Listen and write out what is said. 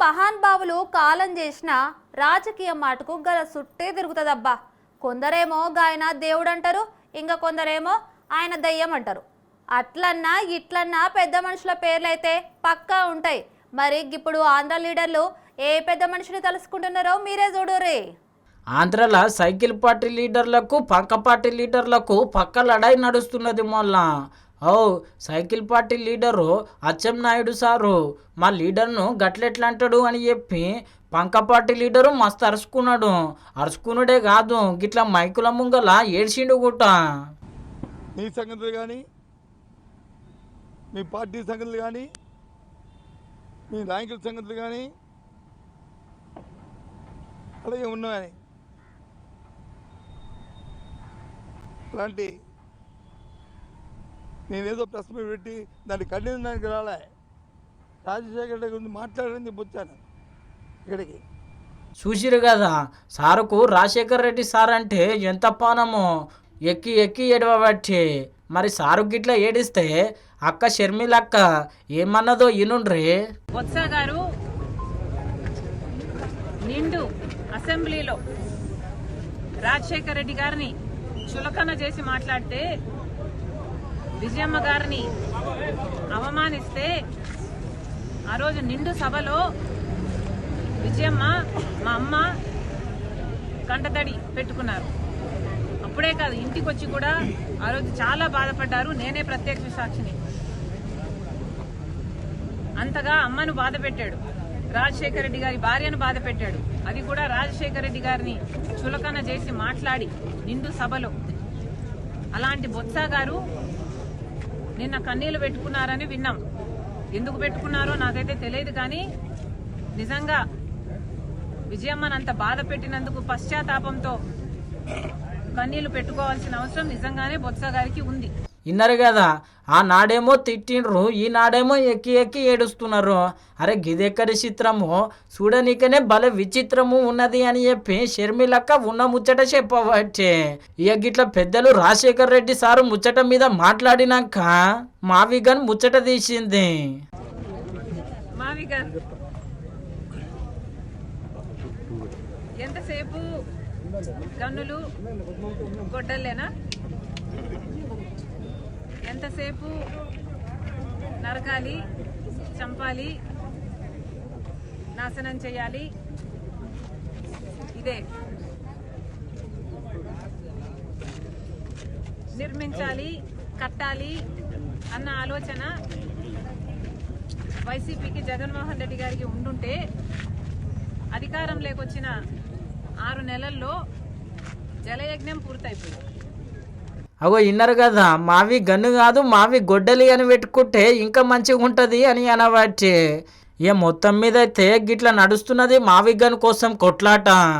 మహానుభావులు కాలం చేసిన రాజకీయ మాటకు గల సుట్టే తిరుగుతుందబ్బా. కొందరేమో గాయన దేవుడు అంటారు, ఇంకా కొందరేమో ఆయన దయ్యం అంటారు. అట్లన్నా ఇట్లన్నా పెద్ద మనుషుల పేర్లైతే పక్కా ఉంటాయి. మరి ఇప్పుడు ఆంధ్ర లీడర్లు ఏ పెద్ద మనిషిని తలుసుకుంటున్నారో మీరే చూడురే. ఆంధ్రలో సైకిల్ పార్టీ లీడర్లకు పక్క పార్టీ లీడర్లకు పక్క లడాయి నడుస్తున్నది మొన్న. Cycle party leader Atchannaidu sir మా లీడర్ను గట్లెట్లా అంటాడు అని చెప్పి పంక పార్టీ లీడరు మస్తు అరుచుకున్నాడే కాదు గిట్లా మైకుల ముంగల ఏడ్చిండు గుట్ట. మీ సంగతులు కానీ మీ పార్టీ సంగతులు కానీ మీ నాయకుల సంగతులు కానీ అలాగే ఉన్నాయని అలాంటి నేనేదో ప్రెస్ మీట్ పెట్టి దాన్ని ఖండించడానికి రాలే. రాజశేఖర రెడ్డి గురించి మాట్లాడడానికి వచ్చాను ఇక్కడికి. చూసిరు కదా సారుకు రాజశేఖర్ రెడ్డి సార్ అంటే ఎంత పానమో, ఎక్కి ఎక్కి ఏడవబట్టి. మరి సారు గిట్లా ఏడిస్తే అక్క షర్మిలక్క ఏమన్నదో ఈనుండ్రి. బొత్స గారు నిండు అసెంబ్లీలో రాజశేఖర్ రెడ్డి గారిని చులకన చేసి మాట్లాడితే, విజయమ్మ గారిని అవమానిస్తే, ఆ రోజు నిండు సభలో విజయమ్మ మా అమ్మ కంటతడి పెట్టుకున్నారు. అప్పుడే కాదు ఇంటికి వచ్చి కూడా ఆ రోజు చాలా బాధపడ్డారు. నేనే ప్రత్యక్ష సాక్షిని. అంతగా అమ్మను బాధ పెట్టాడు, రాజశేఖర రెడ్డి గారి భార్యను బాధ పెట్టాడు. అది కూడా రాజశేఖర రెడ్డి గారిని చులకన చేసి మాట్లాడి నిండు సభలో. అలాంటి బొత్స గారు నిన్న కన్నీళ్లు పెట్టుకున్నారని విన్నాం. ఎందుకు పెట్టుకున్నారో నాకైతే తెలియదు, కానీ నిజంగా విజయమ్మను అంత బాధ పెట్టినందుకు పశ్చాత్తాపంతో కన్నీళ్లు పెట్టుకోవాల్సిన అవసరం నిజంగానే బొత్స గారికి ఉంది. విన్నారు కదా, ఆ నాడేమో తిట్టిండ్రు, ఈ నాడేమో ఎక్కి ఎక్కి ఏడుస్తున్నారు. అరే గిదెక్కడి చిత్రము, చూడనీకనే భలే విచిత్రము ఉన్నది అని చెప్పి షర్మిలక్క ఉన్న ముచ్చట చెప్పవచ్చే. ఇక గిట్ల పెద్దలు రాజశేఖర్ రెడ్డి సారు ముచ్చట మీద మాట్లాడినాక మావిగన్ ముచ్చట తీసింది. మావిగన్ ఎంతసేపు గన్నులు గొడ్డలేనా, ఎంతసేపు నరకాలి, చంపాలి, నాశనం చేయాలి, ఇదే నిర్మించాలి, కట్టాలి అన్న ఆలోచన వైసీపీకి జగన్మోహన్ రెడ్డి గారికి ఉండుంటే అధికారం లేకొచ్చిన 6 నెలల్లో జలయజ్ఞం పూర్తయిపోయింది. అగో విన్నారు కదా, మావి గన్ను కాదు మావి గొడ్డలి అని పెట్టుకుంటే ఇంకా మంచిగా ఉంటుంది అని అనబట్టి. ఇక మొత్తం మీద అయితే గిట్లా నడుస్తున్నది మావి గన్ కోసం కొట్లాట.